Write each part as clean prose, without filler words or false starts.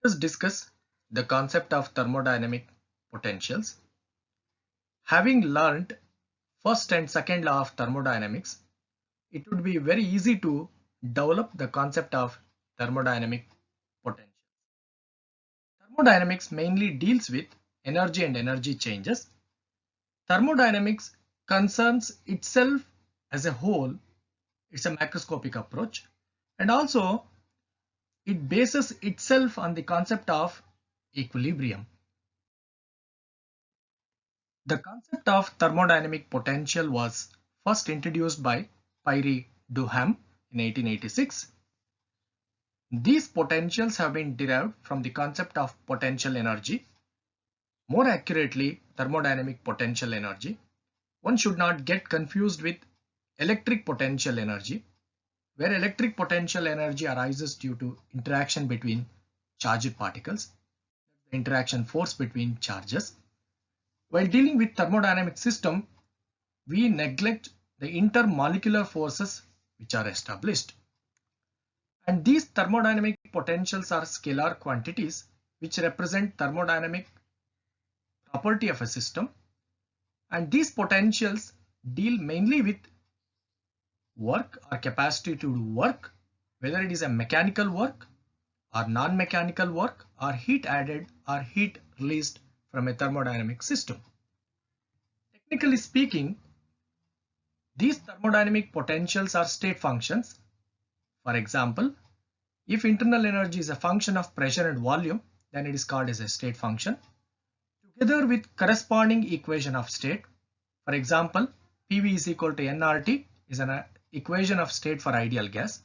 Let us discuss the concept of thermodynamic potentials. Having learnt first and second law of thermodynamics, it would be very easy to develop the concept of thermodynamic potentials. Thermodynamics mainly deals with energy and energy changes. Thermodynamics concerns itself as a whole. It's a macroscopic approach, and also it bases itself on the concept of equilibrium. The concept of thermodynamic potential was first introduced by Pierre Duhem in 1886. These potentials have been derived from the concept of potential energy. More accurately, thermodynamic potential energy. One should not get confused with electric potential energy, where electric potential energy arises due to interaction between charged particles, the interaction force between charges. While dealing with thermodynamic system, we neglect the intermolecular forces which are established. And these thermodynamic potentials are scalar quantities which represent thermodynamic property of a system. And these potentials deal mainly with work or capacity to do work, whether it is a mechanical work or non-mechanical work or heat added or heat released from a thermodynamic system. Technically speaking, these thermodynamic potentials are state functions. For example, if internal energy is a function of pressure and volume, then it is called as a state function, together with corresponding equation of state. For example, PV is equal to nRT is an equation of state for ideal gas,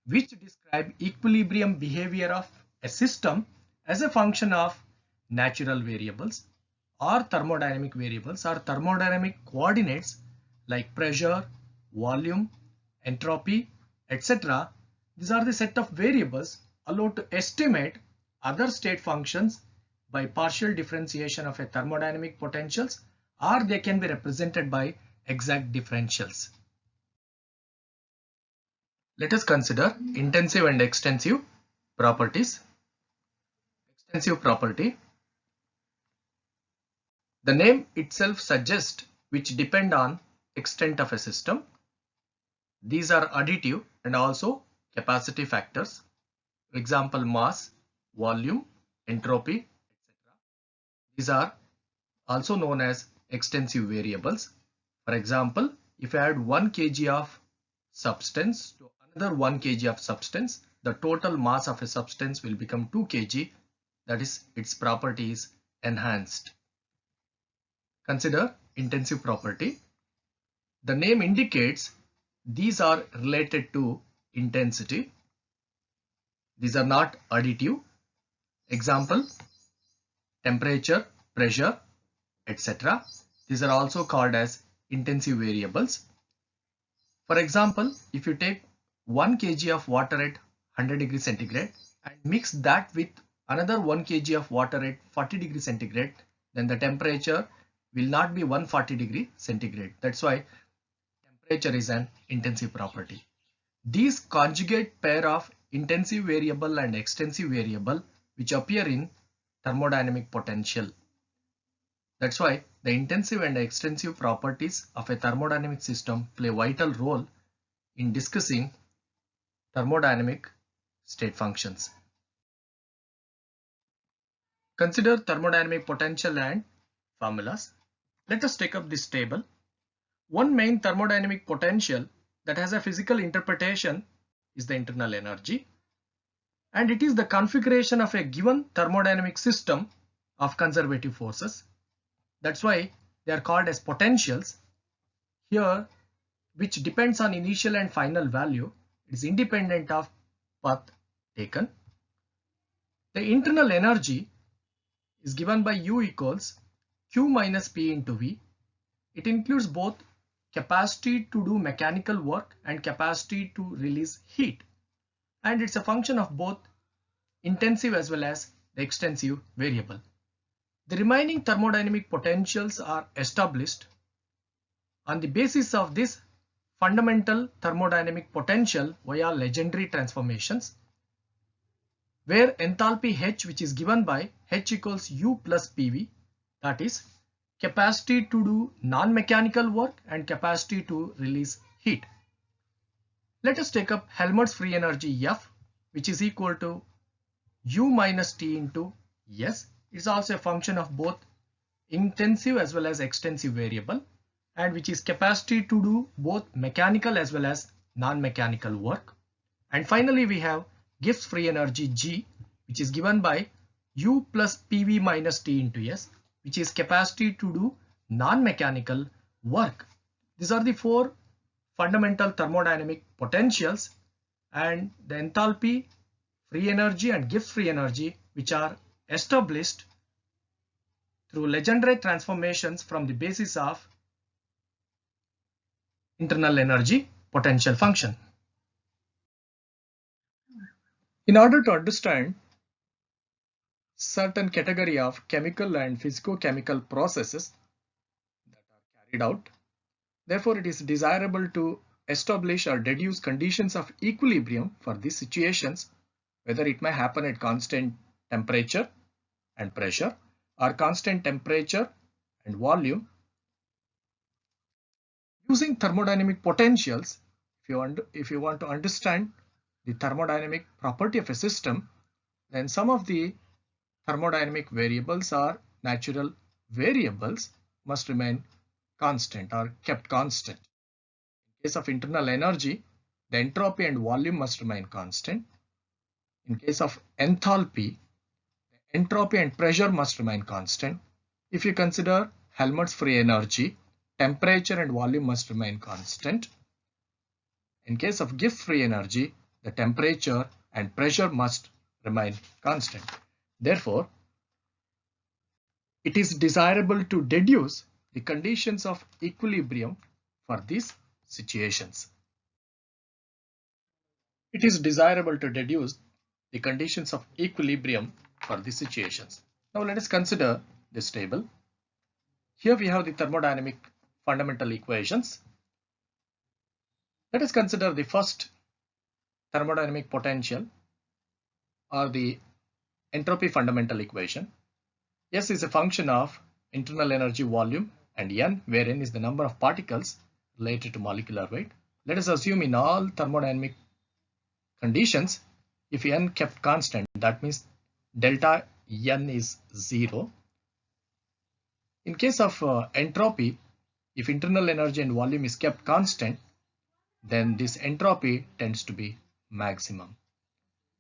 which describe equilibrium behavior of a system as a function of natural variables or thermodynamic variables or thermodynamic coordinates like pressure, volume, entropy, etc. These are the set of variables allowed to estimate other state functions by partial differentiation of a thermodynamic potentials, or they can be represented by exact differentials. Let us consider intensive and extensive properties. Extensive property. The name itself suggests which depend on extent of a system. These are additive and also capacity factors. Example, mass, volume, entropy, etc. These are also known as extensive variables. For example, if I add 1 kg of substance to another 1 kg of substance, the total mass of a substance will become 2 kg. That is, its property is enhanced. Consider intensive property. The name indicates these are related to intensity. These are not additive. Example, temperature, pressure, etc. These are also called as intensive variables. For example, if you take 1 kg of water at 100 degrees centigrade and mix that with another 1 kg of water at 40 degrees centigrade, then the temperature will not be 140 degree centigrade. That's why temperature is an intensive property. These conjugate pair of intensive variable and extensive variable which appear in thermodynamic potential. That's why the intensive and extensive properties of a thermodynamic system play a vital role in discussing thermodynamic state functions. Consider thermodynamic potential and formulas. Let us take up this table. One main thermodynamic potential that has a physical interpretation is the internal energy, and it is the configuration of a given thermodynamic system of conservative forces. That's why they are called as potentials. Here, which depends on initial and final value, it is independent of path taken. The internal energy is given by U equals Q minus P into V. It includes both capacity to do mechanical work and capacity to release heat, and it's a function of both intensive as well as the extensive variable. The remaining thermodynamic potentials are established on the basis of this fundamental thermodynamic potential via legendary transformations. where enthalpy H, which is given by H equals U plus PV, that is capacity to do non-mechanical work and capacity to release heat. Let us take up Helmholtz free energy F, which is equal to U minus T into S. It's also a function of both intensive as well as extensive variable, and which is capacity to do both mechanical as well as non-mechanical work. And finally we have Gibbs free energy G, which is given by U plus PV minus T into S, which is capacity to do non-mechanical work. These are the four fundamental thermodynamic potentials and the enthalpy, free energy and Gibbs free energy, which are established through Legendre transformations from the basis of internal energy potential function. In order to understand certain category of chemical and physico-chemical processes that are carried out, therefore it is desirable to establish or deduce conditions of equilibrium for these situations, whether it may happen at constant temperature and pressure or constant temperature and volume. Using thermodynamic potentials, if you want to understand the thermodynamic property of a system, then some of the thermodynamic variables or natural variables must remain constant or kept constant. In case of internal energy, the entropy and volume must remain constant. In case of enthalpy, the entropy and pressure must remain constant. If you consider Helmholtz free energy, temperature and volume must remain constant. In case of Gibbs free energy, the temperature and pressure must remain constant. Therefore, it is desirable to deduce the conditions of equilibrium for these situations. It is desirable to deduce the conditions of equilibrium for these situations. Now let us consider this table. Here we have the thermodynamic fundamental equations. Let us consider the first thermodynamic potential or the entropy fundamental equation. S is a function of internal energy volume and N, where N is the number of particles related to molecular weight. Let us assume in all thermodynamic conditions, if N kept constant, that means delta N is 0. In case of entropy, if internal energy and volume is kept constant, then this entropy tends to be maximum.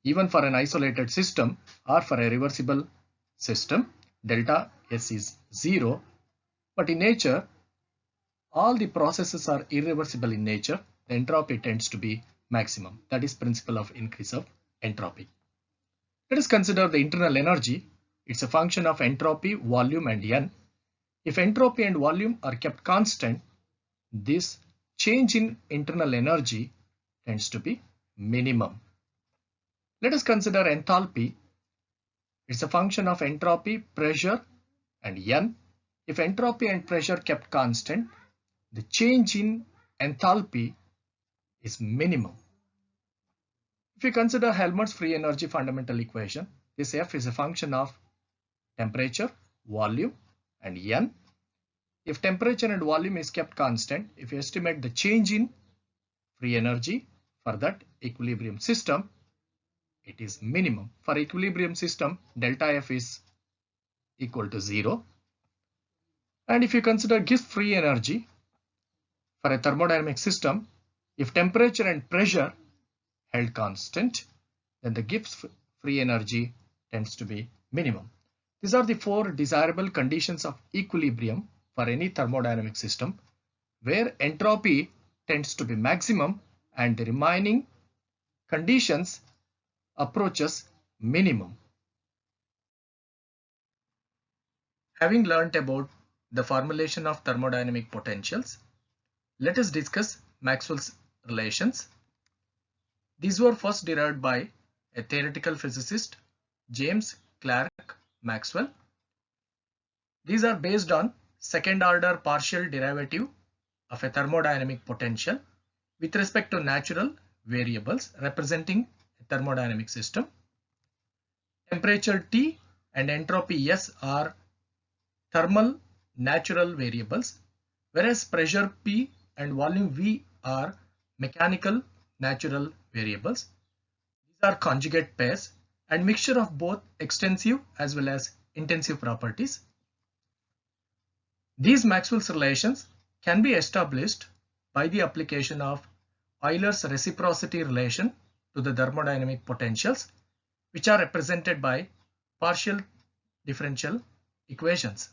Even for an isolated system or for a reversible system, delta S is 0. But in nature, all the processes are irreversible in nature. The entropy tends to be maximum. That is principle of increase of entropy. Let us consider the internal energy. It's a function of entropy, volume and N. If entropy and volume are kept constant, this change in internal energy tends to be minimum. Let us consider enthalpy. It's a function of entropy, pressure and N. If entropy and pressure kept constant, the change in enthalpy is minimum. If we consider Helmholtz free energy fundamental equation, this F is a function of temperature, volume and N. If temperature and volume is kept constant, if you estimate the change in free energy for that equilibrium system, it is minimum. For equilibrium system, delta F is equal to 0. And if you consider Gibbs free energy for a thermodynamic system, if temperature and pressure held constant, then the Gibbs free energy tends to be minimum. These are the four desirable conditions of equilibrium for any thermodynamic system, where entropy tends to be maximum and the remaining conditions approaches minimum. Having learnt about the formulation of thermodynamic potentials, let us discuss Maxwell's relations. These were first derived by a theoretical physicist, James Clerk Maxwell. These are based on second order partial derivative of a thermodynamic potential with respect to natural variables representing a thermodynamic system. Temperature T and entropy S are thermal natural variables, whereas pressure P and volume V are mechanical natural variables. These are conjugate pairs and mixture of both extensive as well as intensive properties. These Maxwell's relations can be established by the application of Euler's reciprocity relation to the thermodynamic potentials, which are represented by partial differential equations.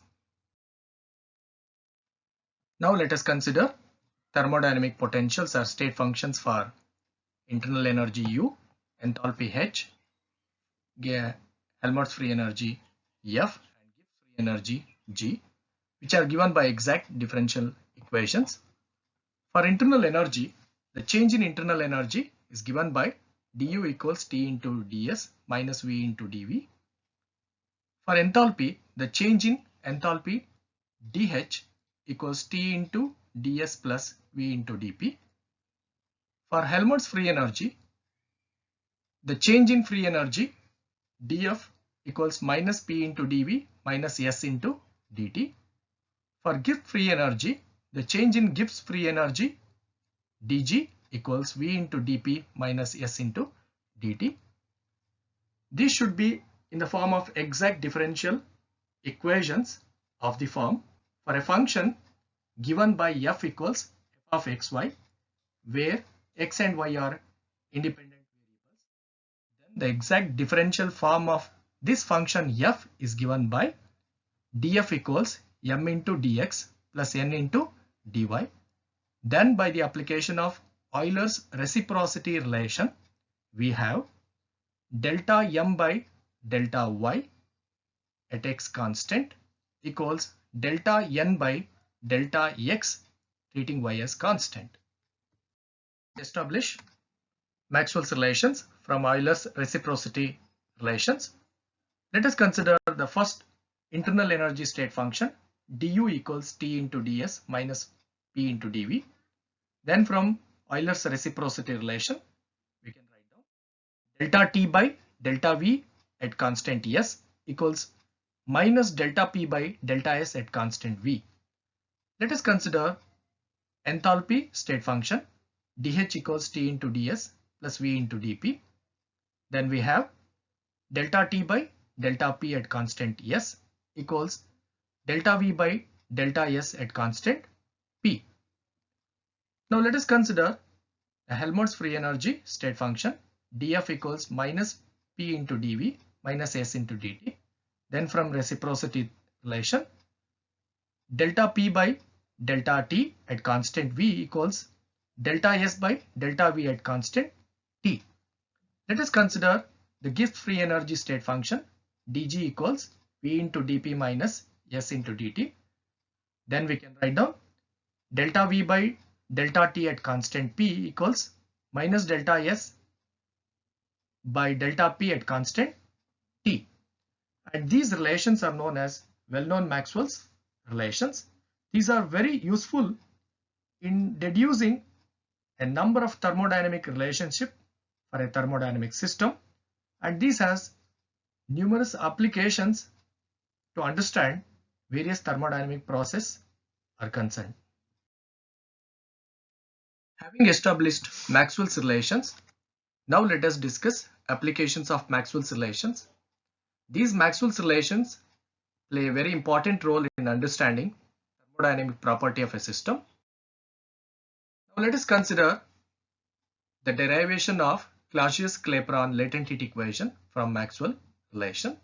Now let us consider thermodynamic potentials or state functions for internal energy U, enthalpy H, Helmholtz free energy F, and Gibbs free energy G, which are given by exact differential equations. For internal energy, the change in internal energy is given by du equals T into ds minus V into dV. For enthalpy, the change in enthalpy dH equals T into ds plus V into dP. For Helmholtz free energy, the change in free energy dF equals minus P into dV minus S into dt. For Gibbs free energy, the change in Gibbs free energy dG equals V into dP minus S into dt. These should be in the form of exact differential equations of the form for a function given by f equals f of xy, where x and y are independent variables. Then the exact differential form of this function f is given by df equals m into dx plus n into dy. Then by the application of Euler's reciprocity relation, we have delta m by delta y at x constant equals delta n by delta x treating y as constant. Establish Maxwell's relations from Euler's reciprocity relations. Let us consider the first internal energy state function du equals T into ds minus P into dV. Then from Euler's reciprocity relation, we can write down delta T by delta V at constant S equals minus delta P by delta S at constant V. Let us consider enthalpy state function dH equals T into ds plus V into dP. Then we have delta T by delta P at constant S equals delta V by delta S at constant P. Now let us consider the Helmholtz free energy state function dF equals minus P into dV minus S into dt. Then from reciprocity relation, delta P by delta T at constant V equals delta S by delta V at constant T. Let us consider the Gibbs free energy state function dG equals V into dP minus S into dt. Then we can write down delta V by delta T at constant P equals minus delta S by delta P at constant T. And these relations are known as well-known Maxwell's relations. These are very useful in deducing a number of thermodynamic relationships for a thermodynamic system, and this has numerous applications to understand various thermodynamic processes are concerned. Having established Maxwell's relations, now let us discuss applications of Maxwell's relations. These Maxwell's relations play a very important role in understanding thermodynamic property of a system. Now let us consider the derivation of Clausius-Clapeyron latent heat equation from Maxwell relation.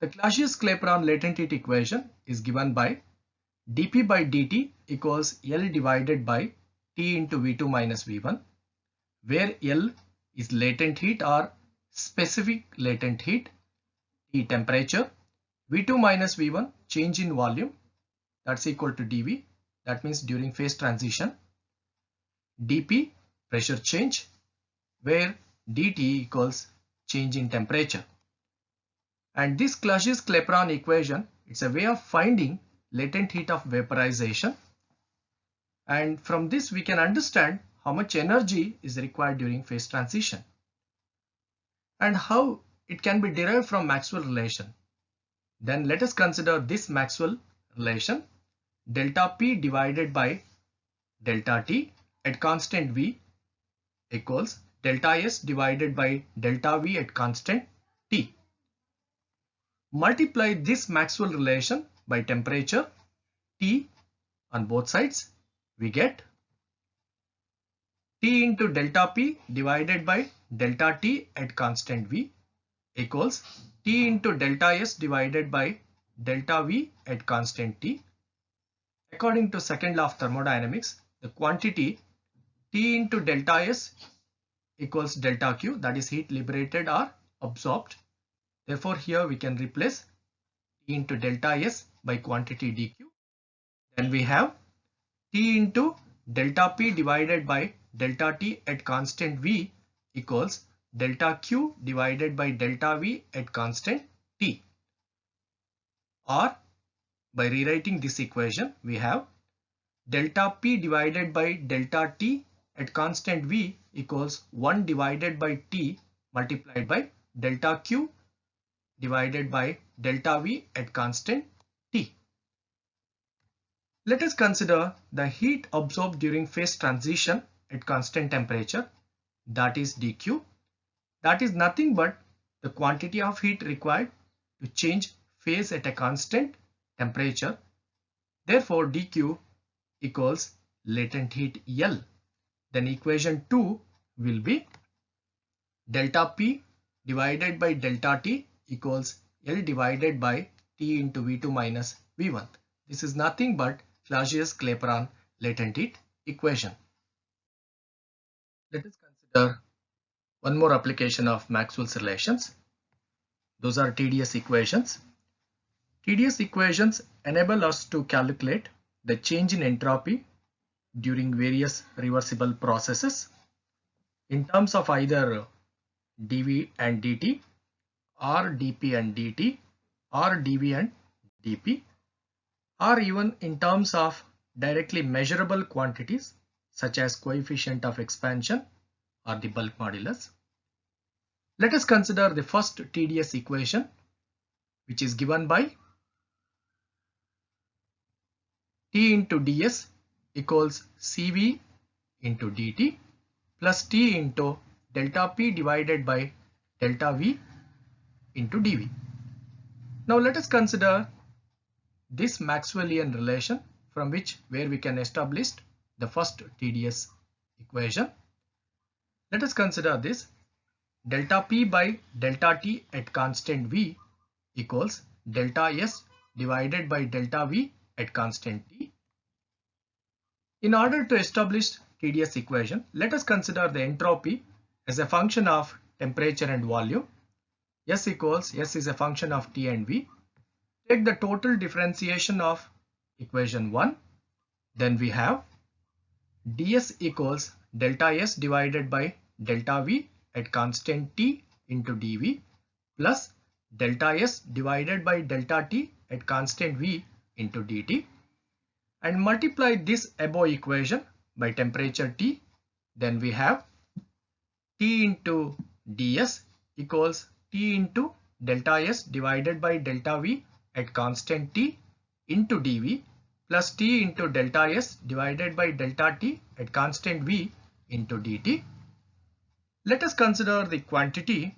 The Clausius-Clapeyron latent heat equation is given by dP by dt equals L divided by T into V2 minus V1, where L is latent heat or specific latent heat, T temperature, V2 minus V1 change in volume, that's equal to dV, that means during phase transition, dP pressure change, where dt equals change in temperature. And this Clausius-Clapeyron equation, it's a way of finding latent heat of vaporization, and from this we can understand how much energy is required during phase transition and how it can be derived from Maxwell relation. Then let us consider this Maxwell relation. Delta P divided by delta T at constant V equals delta S divided by delta V at constant T. Multiply this Maxwell relation by temperature T on both sides. We get T into delta P divided by delta T at constant V equals T into delta S divided by delta V at constant T. According to second law of thermodynamics, the quantity T into delta S equals delta Q, that is heat liberated or absorbed. Therefore, here we can replace T into delta S by quantity dQ. Then we have T into delta P divided by delta T at constant V equals delta Q divided by delta V at constant T. Or by rewriting this equation, we have delta P divided by delta T at constant V equals 1 divided by T multiplied by delta Q divided by delta V at constant T. Let us consider the heat absorbed during phase transition at constant temperature, that is dQ. That is nothing but the quantity of heat required to change phase at a constant temperature. Therefore, dQ equals latent heat L. Then equation 2 will be delta P divided by delta T equals L divided by T into V2 minus V1. This is nothing but Clausius-Clapeyron latent heat equation. Let us consider one more application of Maxwell's relations. Those are TdS equations. TdS equations enable us to calculate the change in entropy during various reversible processes in terms of either dV and dt, or dP and dt, or dV and dP, or even in terms of directly measurable quantities such as coefficient of expansion or the bulk modulus. Let us consider the first TdS equation, which is given by T into ds equals Cv into dt plus T into delta P divided by delta V into dV. Now let us consider this Maxwellian relation from where we can establish the first TdS equation. Let us consider this. Delta P by delta T at constant V equals delta S divided by delta V at constant T. In order to establish TdS equation, let us consider the entropy as a function of temperature and volume. S is a function of T and V. Take the total differentiation of equation 1. Then we have ds equals delta S divided by delta V at constant T into dV plus delta S divided by delta T at constant V into dt, and multiply this above equation by temperature T. Then we have T into ds equals T into delta S divided by delta V at constant T into dV plus T into delta S divided by delta T at constant V into dt. Let us consider the quantity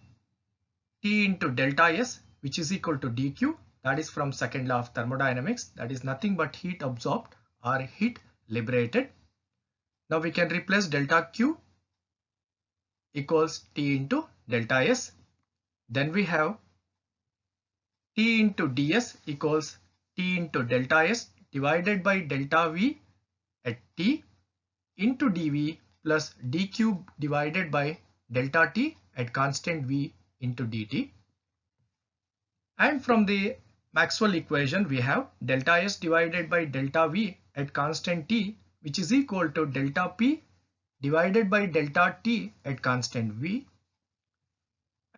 T into delta S, which is equal to dQ, that is from second law of thermodynamics, that is nothing but heat absorbed or heat liberated. Now we can replace delta Q equals T into delta S. Then we have T into ds equals T into delta S divided by delta V at T into dV plus dQ divided by delta T at constant V into dt. And from the Maxwell equation, we have delta S divided by delta V at constant T, which is equal to delta P divided by delta T at constant V,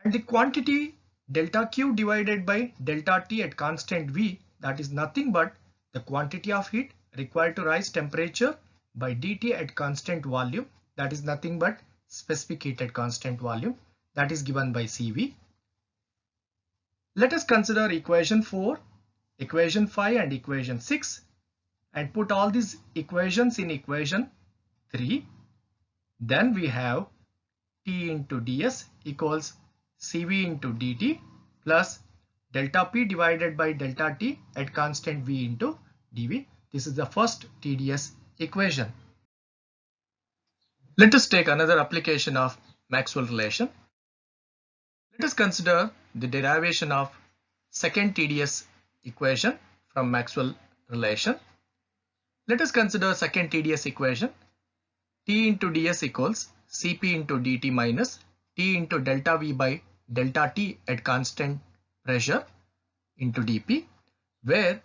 and the quantity delta Q divided by delta T at constant V, that is nothing but the quantity of heat required to rise temperature by dt at constant volume, that is nothing but specific heat at constant volume, that is given by Cv. Let us consider equation 4, equation 5 and equation 6 and put all these equations in equation 3. Then we have T into ds equals Cv into dt plus delta P divided by delta T at constant V into dV. This is the first TdS equation. Let us take another application of Maxwell relation. Let us consider the derivation of second TdS equation from Maxwell relation. Let us consider second TdS equation. T into ds equals Cp into dt minus T into delta V by delta T at constant pressure into dP, where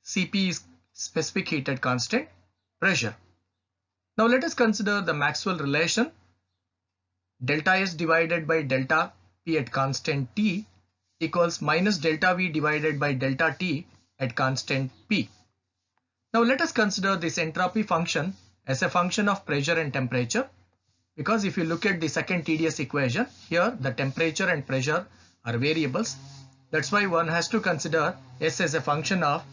Cp is specific heat at constant pressure. Now let us consider the Maxwell relation delta S divided by delta P at constant T equals minus delta V divided by delta T at constant P. Now let us consider this entropy function as a function of pressure and temperature, because if you look at the second TdS equation, here the temperature and pressure are variables. That's why one has to consider S as a function of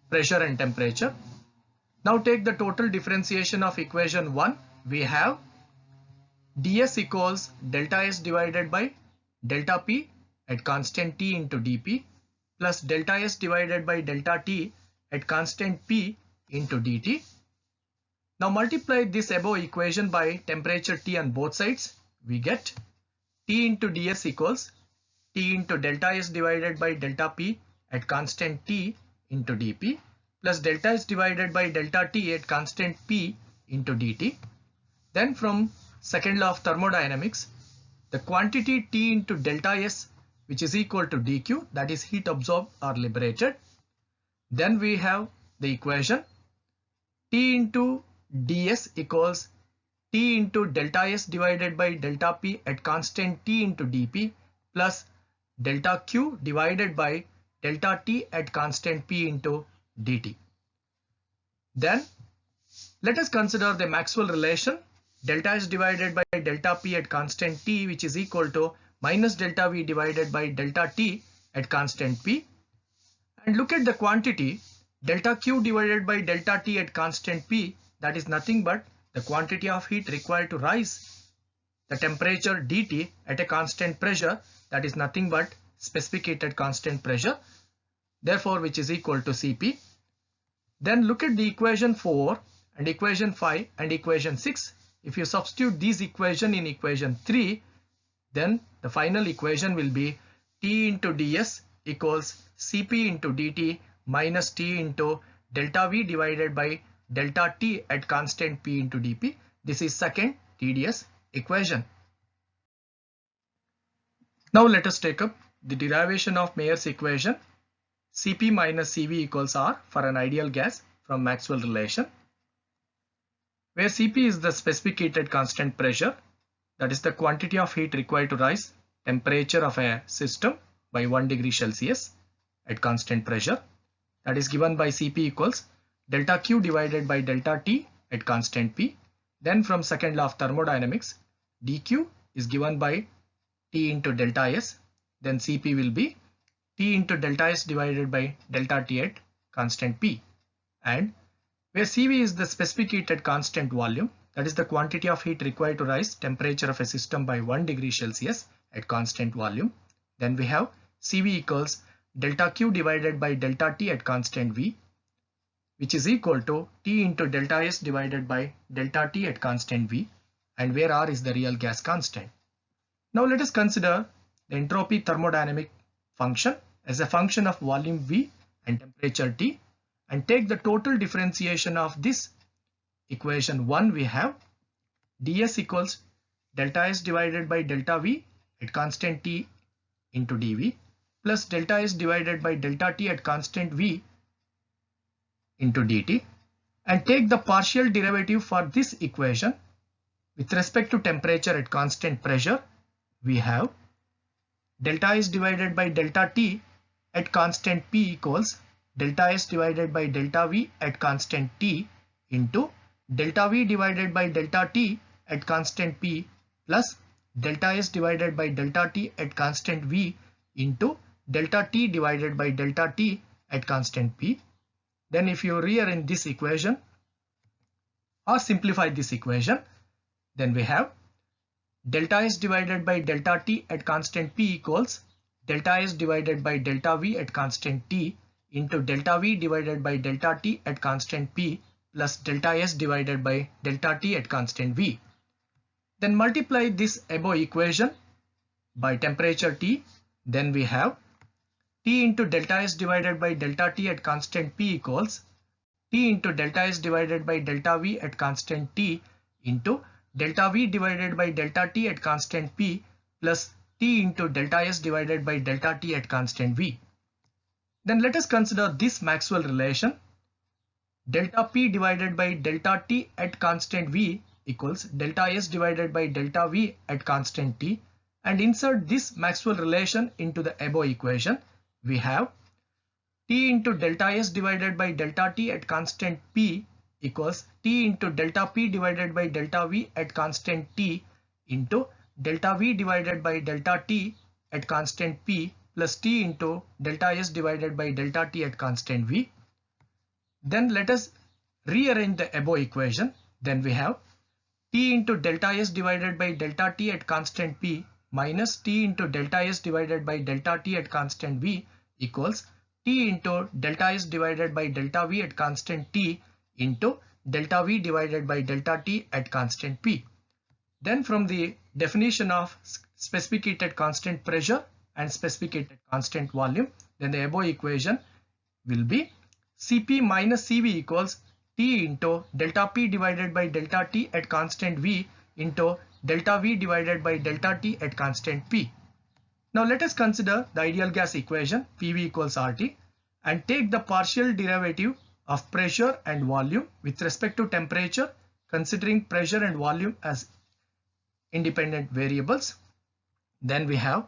pressure and temperature. Now take the total differentiation of equation 1. We have ds equals delta S divided by delta P at constant T into dP plus delta S divided by delta T at constant P into dt. Now multiply this above equation by temperature T on both sides. We get T into ds equals T into delta S divided by delta P at constant T into dP plus delta S divided by delta T at constant P into dt. Then from second law of thermodynamics, the quantity T into delta S, which is equal to dQ, that is heat absorbed or liberated. Then we have the equation T into ds equals T into delta S divided by delta P at constant T into dP plus delta Q divided by delta T at constant P into dt. Then let us consider the Maxwell relation delta S divided by delta P at constant T, which is equal to minus delta V divided by delta T at constant P, and look at the quantity delta Q divided by delta T at constant P, that is nothing but the quantity of heat required to rise the temperature dt at a constant pressure, that is nothing but specific heat at constant pressure, therefore which is equal to Cp. Then look at the equation 4 and equation 5 and equation 6. If you substitute these equation in equation 3, then the final equation will be T into ds equals Cp into dt minus T into delta V divided by delta T at constant P into dP. This is second TdS equation. Now let us take up the derivation of Mayer's equation Cp minus Cv equals R for an ideal gas from Maxwell relation, where Cp is the specific heat at constant pressure, that is the quantity of heat required to rise temperature of a system by 1 degree Celsius at constant pressure, that is given by Cp equals delta Q divided by delta T at constant P. Then from second law of thermodynamics, dQ is given by T into delta S, then Cp will be T into delta S divided by delta T at constant P, and where Cv is the specific heat at constant volume, that is the quantity of heat required to rise temperature of a system by 1 degree Celsius at constant volume. Then we have Cv equals delta Q divided by delta T at constant V, which is equal to T into delta S divided by delta T at constant V, and where R is the real gas constant. Now let us consider the entropy thermodynamic function as a function of volume V and temperature T, and take the total differentiation of this equation 1. We have ds equals delta S divided by delta V at constant T into dV plus delta S divided by delta T at constant V into dt, and take the partial derivative for this equation with respect to temperature at constant pressure. We have delta S divided by delta T at constant P equals delta S divided by delta V at constant T into delta V divided by delta T at constant P plus delta S divided by delta T at constant V into delta t divided by delta t at constant p. Then if you rearrange this equation or simplify this equation, then we have delta S divided by delta t at constant p equals delta S divided by delta v at constant t into delta v divided by delta t at constant p plus delta S divided by delta t at constant v. Then multiply this above equation by temperature T. Then we have T into delta S divided by delta T at constant P equals T into delta S divided by delta V at constant T into delta V divided by delta T at constant P plus T into delta S divided by delta T at constant V. Then let us consider this Maxwell relation. Delta P divided by delta T at constant V equals delta S divided by delta V at constant T, and insert this Maxwell relation into the above equation. We have T into delta S divided by delta T at constant P equals T into delta P divided by delta V at constant T into delta V divided by delta T at constant P plus T into delta S divided by delta T at constant V. Then let us rearrange the above equation. Then we have T into delta S divided by delta T at constant P minus T into delta S divided by delta T at constant V equals T into delta S divided by delta V at constant T into delta V divided by delta T at constant P. Then from the definition of specific heat at constant pressure and specific heat at constant volume, then the above equation will be Cp minus Cv equals T into delta P divided by delta T at constant V into delta V divided by delta T at constant P. Now let us consider the ideal gas equation PV equals RT and take the partial derivative of pressure and volume with respect to temperature, considering pressure and volume as independent variables. Then we have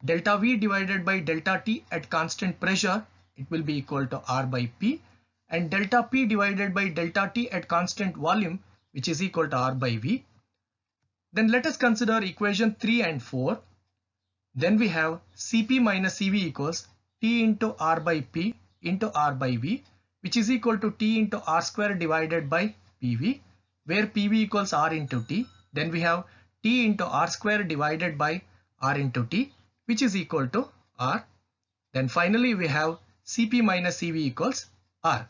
delta V divided by delta T at constant pressure, it will be equal to R by P, and delta P divided by delta T at constant volume, which is equal to R by V. Then let us consider equation 3 and 4. Then we have Cp minus Cv equals T into R by P into R by V, which is equal to T into R square divided by PV, where PV equals R into T. Then we have T into R square divided by R into T, which is equal to R. Then finally we have Cp minus Cv equals R.